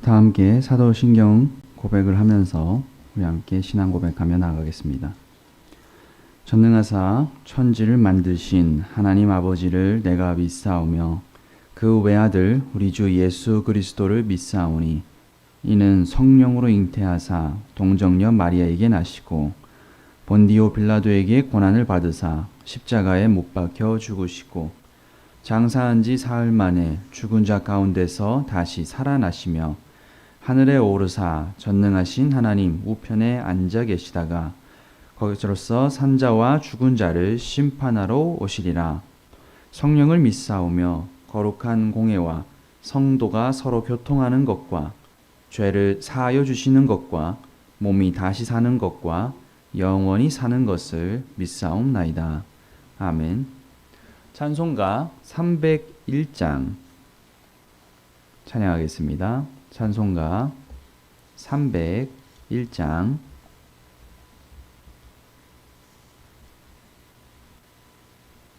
다 함께 사도신경 고백을 하면서 우리 함께 신앙 고백하며 나아가겠습니다. 전능하사 천지를 만드신 하나님 아버지를 내가 믿사오며 그 외아들 우리 주 예수 그리스도를 믿사오니 이는 성령으로 잉태하사 동정녀 마리아에게 나시고 본디오 빌라도에게 고난을 받으사 십자가에 못 박혀 죽으시고 장사한 지 사흘 만에 죽은 자 가운데서 다시 살아나시며 하늘에 오르사 전능하신 하나님 우편에 앉아 계시다가 거기서로서 산자와 죽은 자를 심판하러 오시리라. 성령을 믿사오며 거룩한 공회와 성도가 서로 교통하는 것과 죄를 사하여 주시는 것과 몸이 다시 사는 것과 영원히 사는 것을 믿사옵나이다. 아멘. 찬송가 301장 찬양하겠습니다. 찬송가 301장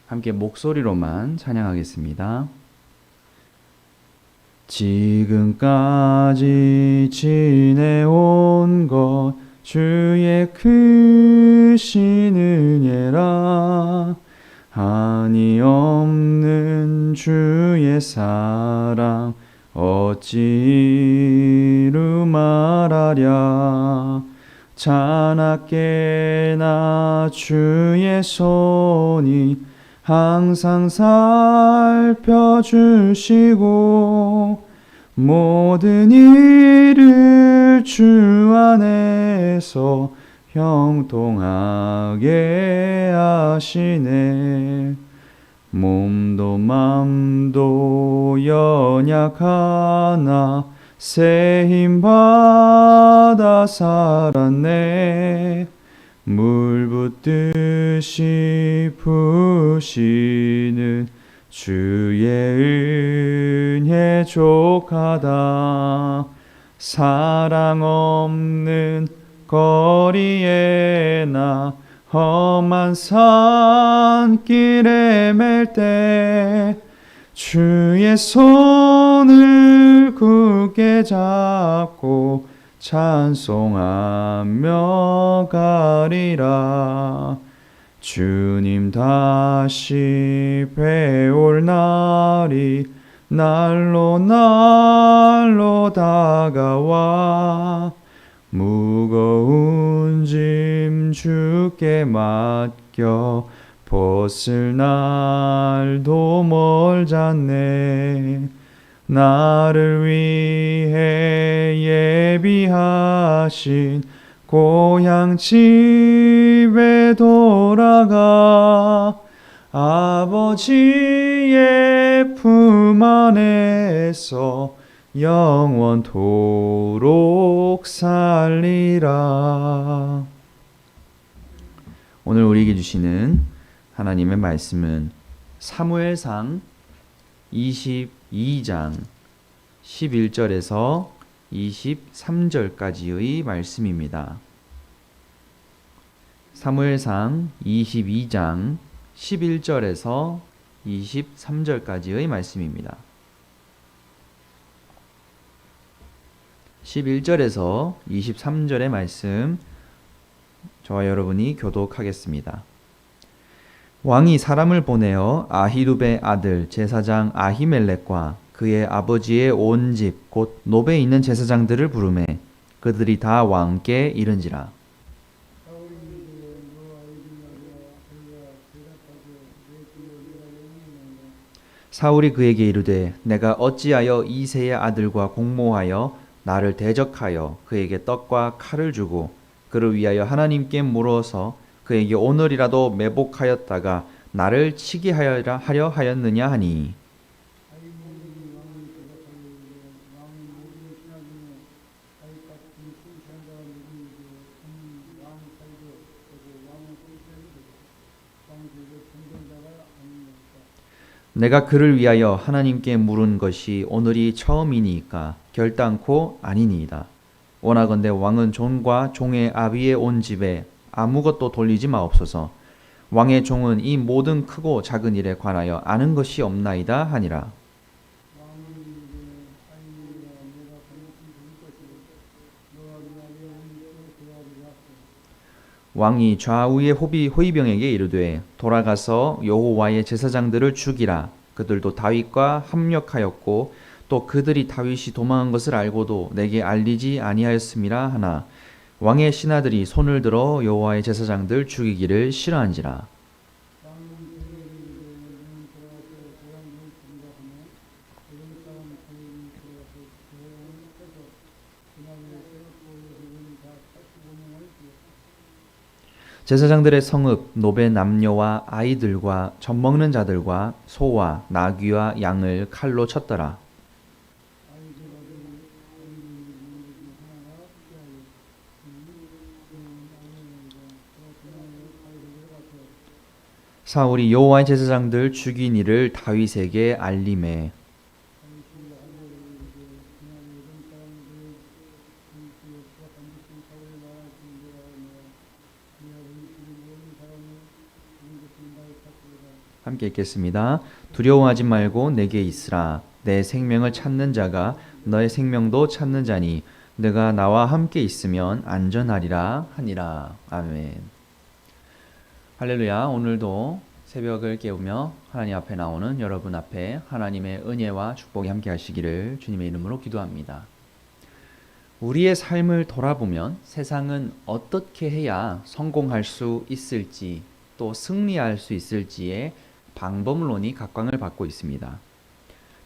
함께 목소리로만 찬양하겠습니다. 지금까지 지내온 것 주의 크신 은혜라 한이 없는 주의 사랑 어찌 이루 말하랴 자나깨나 주의 손이 항상 살펴주시고 모든 일을 주 안에서 형통하게 하시네 몸도 맘도 연약하나 새 힘 받아 살았네 물 붓듯이 부시는 주의 은혜 족하다 사랑 없는 거리에 나 험한 산길에 맬 때 주의 손을 굳게 잡고 찬송하며 가리라 주님 다시 뵈올 날이 날로 다가와 무거운 짐 주께 맡겨 벗을 날도 멀잖네 나를 위해 예비하신 고향 집에 돌아가 아버지의 품 안에서 영원토록 살리라. 오늘 우리에게 주시는 하나님의 말씀은 사무엘상 22장 11절에서 23절까지의 말씀입니다. 사무엘상 22장 11절에서 23절까지의 말씀입니다. 11절에서 23절의 말씀 저와 여러분이 교독하겠습니다. 왕이 사람을 보내어 아히두베 아들 제사장 아히멜렉과 그의 아버지의 온 집 곧 노베에 있는 제사장들을 부르매 그들이 다 왕께 이른지라. 사울이 그에게 이르되 내가 어찌하여 이새의 아들과 공모하여 나를 대적하여 그에게 떡과 칼을 주고 그를 위하여 하나님께 물어서 그에게 오늘이라도 매복하였다가 나를 치게 하려 하였느냐 하니 내가 그를 위하여 하나님께 물은 것이 오늘이 처음이니까 결단코 아니니이다. 원하건대 왕은 종과 종의 아비의 온 집에 아무것도 돌리지 마옵소서. 왕의 종은 이 모든 크고 작은 일에 관하여 아는 것이 없나이다 하니라. 왕이 좌우의 호위병에게 이르되 돌아가서 여호와의 제사장들을 죽이라. 그들도 다윗과 합력하였고 또 그들이 다윗이 도망한 것을 알고도 내게 알리지 아니하였음이라 하나 왕의 신하들이 손을 들어 여호와의 제사장들 죽이기를 싫어한지라. 제사장들의 성읍 노베 남녀와 아이들과 젖먹는 자들과 소와 나귀와 양을 칼로 쳤더라. 사울이 여호와의 제사장들 죽인 일을 다윗에게 알림해 함께 읽겠습니다. 두려워하지 말고 내게 있으라. 내 생명을 찾는 자가 너의 생명도 찾는 자니 내가 나와 함께 있으면 안전하리라 하니라. 아멘. 할렐루야. 오늘도 새벽을 깨우며 하나님 앞에 나오는 여러분 앞에 하나님의 은혜와 축복이 함께 하시기를 주님의 이름으로 기도합니다. 우리의 삶을 돌아보면 세상은 어떻게 해야 성공할 수 있을지 또 승리할 수 있을지에 방법론이 각광을 받고 있습니다.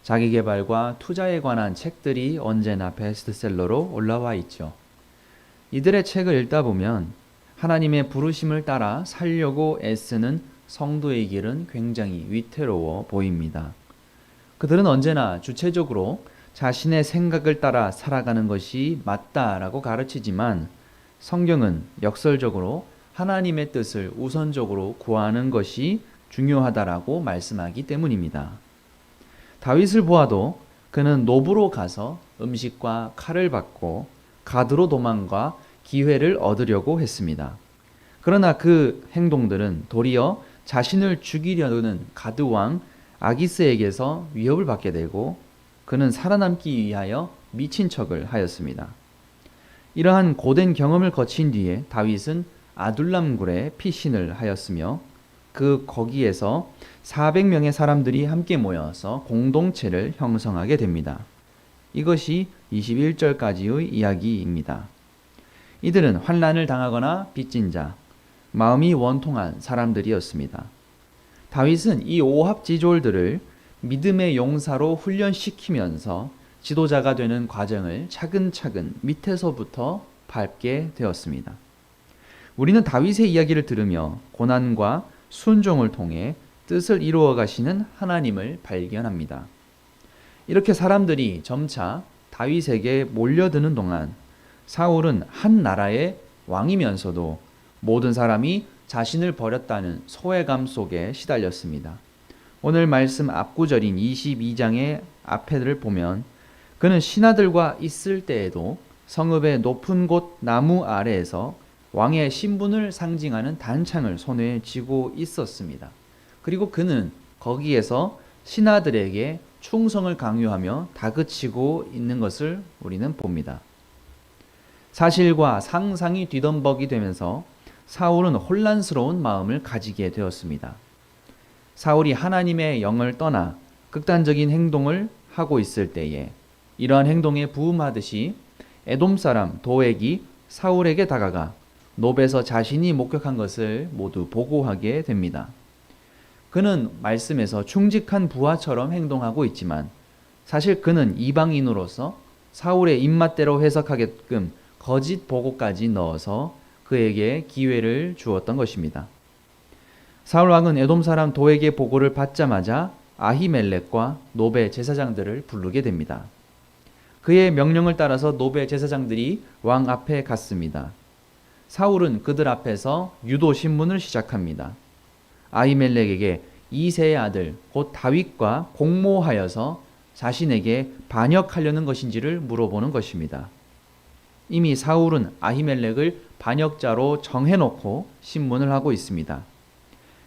자기계발과 투자에 관한 책들이 언제나 베스트셀러로 올라와 있죠. 이들의 책을 읽다 보면 하나님의 부르심을 따라 살려고 애쓰는 성도의 길은 굉장히 위태로워 보입니다. 그들은 언제나 주체적으로 자신의 생각을 따라 살아가는 것이 맞다라고 가르치지만 성경은 역설적으로 하나님의 뜻을 우선적으로 구하는 것이 중요하다라고 말씀하기 때문입니다. 다윗을 보아도 그는 노부로 가서 음식과 칼을 받고 가드로 도망가 기회를 얻으려고 했습니다. 그러나 그 행동들은 도리어 자신을 죽이려는 가드왕 아기스에게서 위협을 받게 되고 그는 살아남기 위하여 미친 척을 하였습니다. 이러한 고된 경험을 거친 뒤에 다윗은 아둘람굴에 피신을 하였으며 거기에서 400명의 사람들이 함께 모여서 공동체를 형성하게 됩니다. 이것이 21절까지의 이야기입니다. 이들은 환난을 당하거나 빚진 자, 마음이 원통한 사람들이었습니다. 다윗은 이 오합지졸들을 믿음의 용사로 훈련시키면서 지도자가 되는 과정을 차근차근 밑에서부터 밟게 되었습니다. 우리는 다윗의 이야기를 들으며 고난과 순종을 통해 뜻을 이루어 가시는 하나님을 발견합니다. 이렇게 사람들이 점차 다윗에게 몰려드는 동안 사울은 한 나라의 왕이면서도 모든 사람이 자신을 버렸다는 소외감 속에 시달렸습니다. 오늘 말씀 앞구절인 22장의 앞에를 보면 그는 신하들과 있을 때에도 성읍의 높은 곳 나무 아래에서 왕의 신분을 상징하는 단창을 손에 쥐고 있었습니다. 그리고 그는 거기에서 신하들에게 충성을 강요하며 다그치고 있는 것을 우리는 봅니다. 사실과 상상이 뒤덤벅이 되면서 사울은 혼란스러운 마음을 가지게 되었습니다. 사울이 하나님의 영을 떠나 극단적인 행동을 하고 있을 때에 이러한 행동에 부음하듯이 에돔 사람 도액이 사울에게 다가가 노베에서 자신이 목격한 것을 모두 보고하게 됩니다. 그는 말씀에서 충직한 부하처럼 행동하고 있지만 사실 그는 이방인으로서 사울의 입맛대로 해석하게끔 거짓 보고까지 넣어서 그에게 기회를 주었던 것입니다. 사울 왕은 에돔 사람 도에게 보고를 받자마자 아히멜렉과 노베 제사장들을 부르게 됩니다. 그의 명령을 따라서 노베 제사장들이 왕 앞에 갔습니다. 사울은 그들 앞에서 유도 신문을 시작합니다. 아히멜렉에게 이새의 아들 곧 다윗과 공모하여서 자신에게 반역하려는 것인지를 물어보는 것입니다. 이미 사울은 아히멜렉을 반역자로 정해놓고 신문을 하고 있습니다.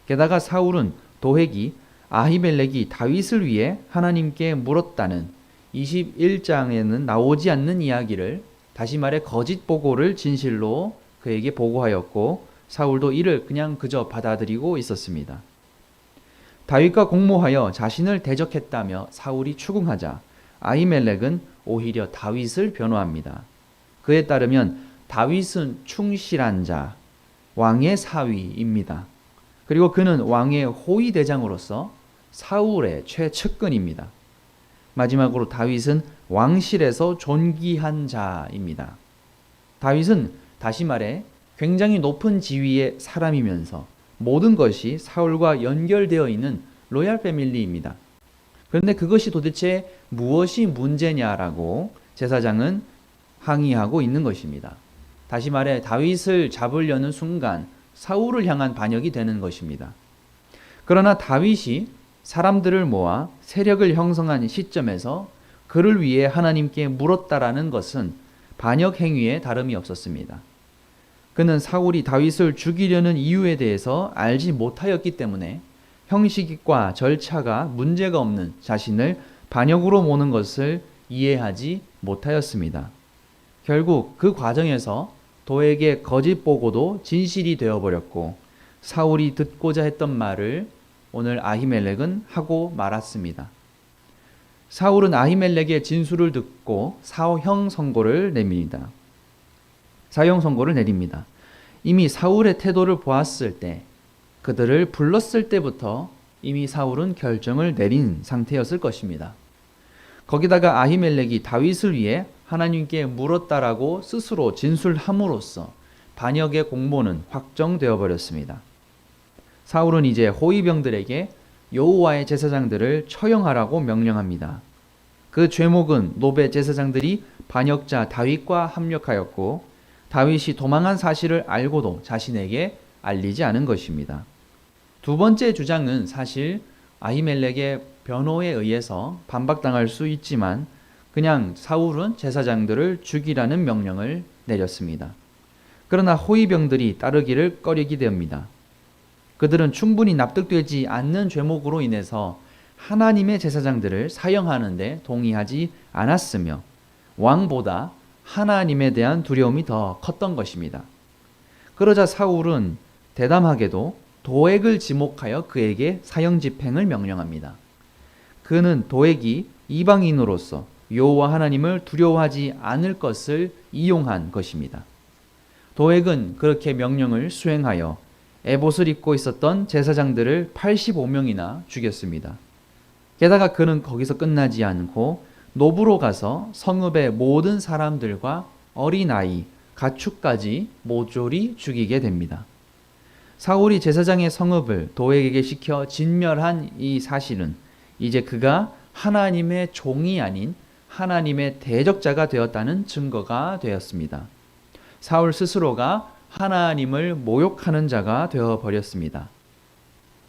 게다가 사울은 도액이 아히멜렉이 다윗을 위해 하나님께 물었다는 21장에는 나오지 않는 이야기를, 다시 말해 거짓 보고를 진실로 그에게 보고하였고 사울도 이를 그저 받아들이고 있었습니다. 다윗과 공모하여 자신을 대적했다며 사울이 추궁하자 아히멜렉은 오히려 다윗을 변호합니다. 그에 따르면 다윗은 충실한 자, 왕의 사위입니다. 그리고 그는 왕의 호위 대장으로서 사울의 최측근입니다. 마지막으로 다윗은 왕실에서 존귀한 자입니다. 다윗은 다시 말해 굉장히 높은 지위의 사람이면서 모든 것이 사울과 연결되어 있는 로얄 패밀리입니다. 그런데 그것이 도대체 무엇이 문제냐라고 제사장은 항의하고 있는 것입니다. 다시 말해 다윗을 잡으려는 순간 사울을 향한 반역이 되는 것입니다. 그러나 다윗이 사람들을 모아 세력을 형성한 시점에서 그를 위해 하나님께 물었다라는 것은 반역 행위에 다름이 없었습니다. 그는 사울이 다윗을 죽이려는 이유에 대해서 알지 못하였기 때문에 형식과 절차가 문제가 없는 자신을 반역으로 모는 것을 이해하지 못하였습니다. 결국 그 과정에서 도에게 거짓 보고도 진실이 되어버렸고 사울이 듣고자 했던 말을 오늘 아히멜렉은 하고 말았습니다. 사울은 아히멜렉의 진술을 듣고 사형 선고를 내립니다. 이미 사울의 태도를 보았을 때, 그들을 불렀을 때부터 이미 사울은 결정을 내린 상태였을 것입니다. 거기다가 아히멜렉이 다윗을 위해 하나님께 물었다라고 스스로 진술함으로써 반역의 공모는 확정되어 버렸습니다. 사울은 이제 호위병들에게 여호와의 제사장들을 처형하라고 명령합니다. 그 죄목은 노베 제사장들이 반역자 다윗과 합력하였고 다윗이 도망한 사실을 알고도 자신에게 알리지 않은 것입니다. 두 번째 주장은 사실 아히멜렉의 변호에 의해서 반박당할 수 있지만 그냥 사울은 제사장들을 죽이라는 명령을 내렸습니다. 그러나 호위병들이 따르기를 꺼리게 됩니다. 그들은 충분히 납득되지 않는 죄목으로 인해서 하나님의 제사장들을 사형하는데 동의하지 않았으며 왕보다 하나님에 대한 두려움이 더 컸던 것입니다. 그러자 사울은 대담하게도 도액을 지목하여 그에게 사형 집행을 명령합니다. 그는 도액이 이방인으로서 여호와 하나님을 두려워하지 않을 것을 이용한 것입니다. 도액은 그렇게 명령을 수행하여 에봇을 입고 있었던 제사장들을 85명이나 죽였습니다. 게다가 그는 거기서 끝나지 않고 노브로 가서 성읍의 모든 사람들과 어린아이, 가축까지 모조리 죽이게 됩니다. 사울이 제사장의 성읍을 도액에게 시켜 진멸한 이 사실은 이제 그가 하나님의 종이 아닌 하나님의 대적자가 되었다는 증거가 되었습니다. 사울 스스로가 하나님을 모욕하는 자가 되어버렸습니다.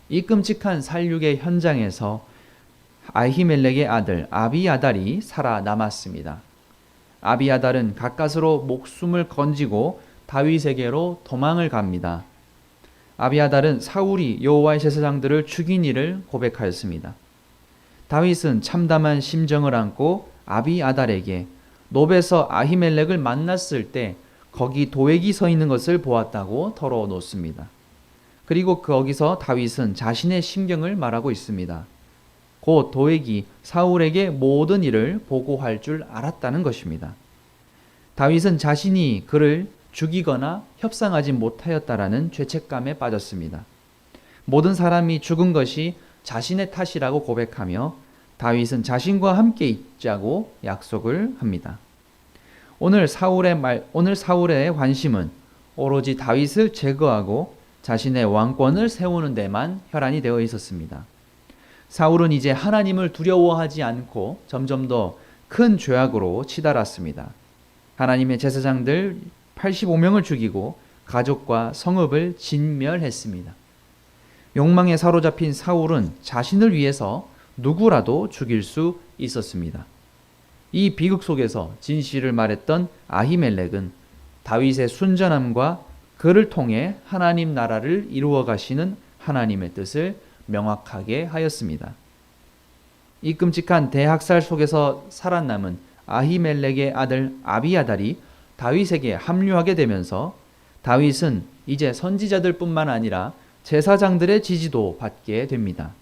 이 끔찍한 살육의 현장에서 아히멜렉의 아들 아비아달이 살아남았습니다. 아비아달은 가까스로 목숨을 건지고 다윗에게로 도망을 갑니다. 아비아달은 사울이 여호와의 제사장들을 죽인 일을 고백하였습니다. 다윗은 참담한 심정을 안고 아비아달에게 노베서 아히멜렉을 만났을 때 거기 도액이 서 있는 것을 보았다고 털어놓습니다. 그리고 거기서 다윗은 자신의 심경을 말하고 있습니다. 곧 도액이 사울에게 모든 일을 보고할 줄 알았다는 것입니다. 다윗은 자신이 그를 죽이거나 협상하지 못하였다라는 죄책감에 빠졌습니다. 모든 사람이 죽은 것이 자신의 탓이라고 고백하며 다윗은 자신과 함께 있자고 약속을 합니다. 오늘 사울의 관심은 오로지 다윗을 제거하고 자신의 왕권을 세우는 데만 혈안이 되어 있었습니다. 사울은 이제 하나님을 두려워하지 않고 점점 더 큰 죄악으로 치달았습니다. 하나님의 제사장들 85명을 죽이고 가족과 성읍을 진멸했습니다. 욕망에 사로잡힌 사울은 자신을 위해서 누구라도 죽일 수 있었습니다. 이 비극 속에서 진실을 말했던 아히멜렉은 다윗의 순전함과 그를 통해 하나님 나라를 이루어 가시는 하나님의 뜻을 명확하게 하였습니다. 이 끔찍한 대학살 속에서 살아남은 아히멜렉의 아들 아비아달이 다윗에게 합류하게 되면서 다윗은 이제 선지자들뿐만 아니라 제사장들의 지지도 받게 됩니다.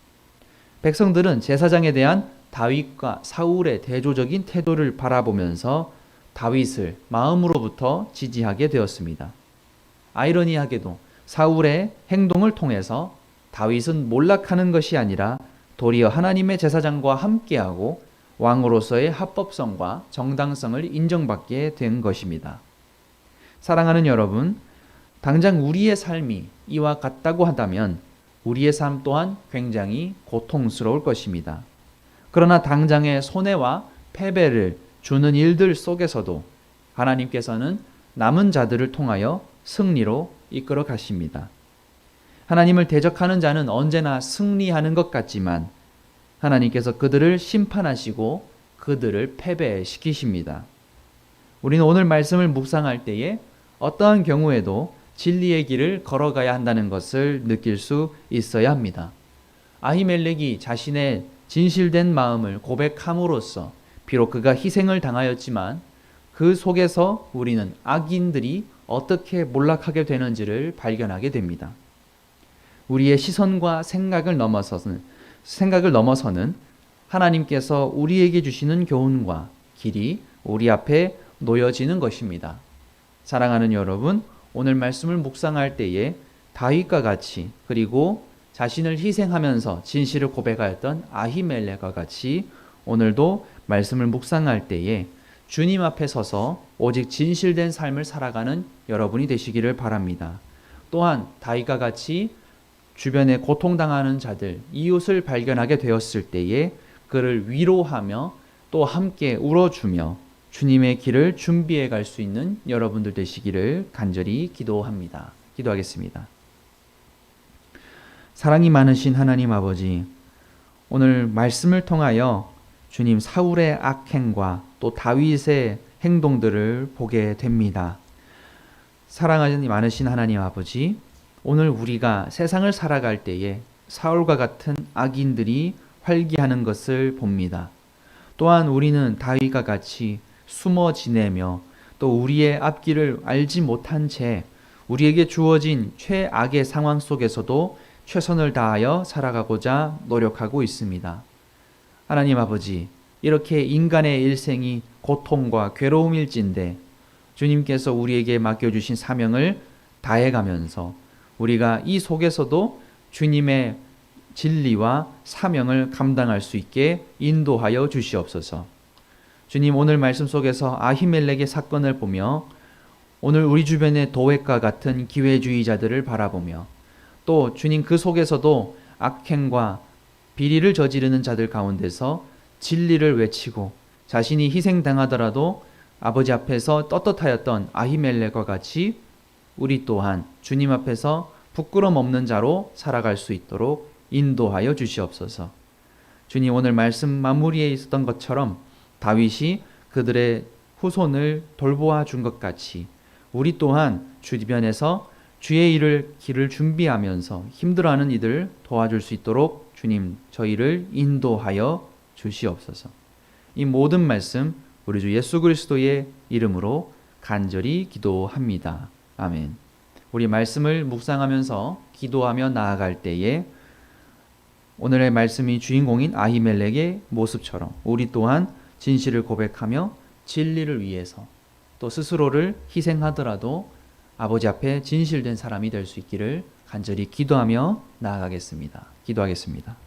백성들은 제사장에 대한 다윗과 사울의 대조적인 태도를 바라보면서 다윗을 마음으로부터 지지하게 되었습니다. 아이러니하게도 사울의 행동을 통해서 다윗은 몰락하는 것이 아니라 도리어 하나님의 제사장과 함께하고 왕으로서의 합법성과 정당성을 인정받게 된 것입니다. 사랑하는 여러분, 당장 우리의 삶이 이와 같다고 한다면 우리의 삶 또한 굉장히 고통스러울 것입니다. 그러나 당장의 손해와 패배를 주는 일들 속에서도 하나님께서는 남은 자들을 통하여 승리로 이끌어 가십니다. 하나님을 대적하는 자는 언제나 승리하는 것 같지만 하나님께서 그들을 심판하시고 그들을 패배시키십니다. 우리는 오늘 말씀을 묵상할 때에 어떠한 경우에도 진리의 길을 걸어가야 한다는 것을 느낄 수 있어야 합니다. 아히멜렉이 자신의 진실된 마음을 고백함으로써 비록 그가 희생을 당하였지만 그 속에서 우리는 악인들이 어떻게 몰락하게 되는지를 발견하게 됩니다. 우리의 시선과 생각을 넘어서는 하나님께서 우리에게 주시는 교훈과 길이 우리 앞에 놓여지는 것입니다. 사랑하는 여러분, 오늘 말씀을 묵상할 때에 다윗과 같이 그리고 자신을 희생하면서 진실을 고백하였던 아히멜렉과 같이 오늘도 말씀을 묵상할 때에 주님 앞에 서서 오직 진실된 삶을 살아가는 여러분이 되시기를 바랍니다. 또한 다윗과 같이 주변에 고통당하는 자들, 이웃을 발견하게 되었을 때에 그를 위로하며 또 함께 울어주며 주님의 길을 준비해 갈 수 있는 여러분들 되시기를 간절히 기도합니다. 기도하겠습니다. 사랑이 많으신 하나님 아버지, 오늘 말씀을 통하여 주님 사울의 악행과 또 다윗의 행동들을 보게 됩니다. 사랑이 많으신 하나님 아버지, 오늘 우리가 세상을 살아갈 때에 사울과 같은 악인들이 활기하는 것을 봅니다. 또한 우리는 다윗과 같이 숨어 지내며 또 우리의 앞길을 알지 못한 채 우리에게 주어진 최악의 상황 속에서도 최선을 다하여 살아가고자 노력하고 있습니다. 하나님 아버지, 이렇게 인간의 일생이 고통과 괴로움일진데 주님께서 우리에게 맡겨주신 사명을 다해가면서 우리가 이 속에서도 주님의 진리와 사명을 감당할 수 있게 인도하여 주시옵소서. 주님, 오늘 말씀 속에서 아히멜렉의 사건을 보며 오늘 우리 주변의 도획과 같은 기회주의자들을 바라보며 또 주님 그 속에서도 악행과 비리를 저지르는 자들 가운데서 진리를 외치고 자신이 희생당하더라도 아버지 앞에서 떳떳하였던 아히멜렉과 같이 우리 또한 주님 앞에서 부끄럼 없는 자로 살아갈 수 있도록 인도하여 주시옵소서. 주님, 오늘 말씀 마무리에 있었던 것처럼 다윗이 그들의 후손을 돌보아 준 것 같이 우리 또한 주변에서 주의 길을 준비하면서 힘들어하는 이들 도와줄 수 있도록 주님 저희를 인도하여 주시옵소서. 이 모든 말씀 우리 주 예수 그리스도의 이름으로 간절히 기도합니다. 아멘. 우리 말씀을 묵상하면서 기도하며 나아갈 때에 오늘의 말씀이 주인공인 아히멜렉의 모습처럼 우리 또한 진실을 고백하며 진리를 위해서 또 스스로를 희생하더라도 아버지 앞에 진실된 사람이 될 수 있기를 간절히 기도하며 나아가겠습니다. 기도하겠습니다.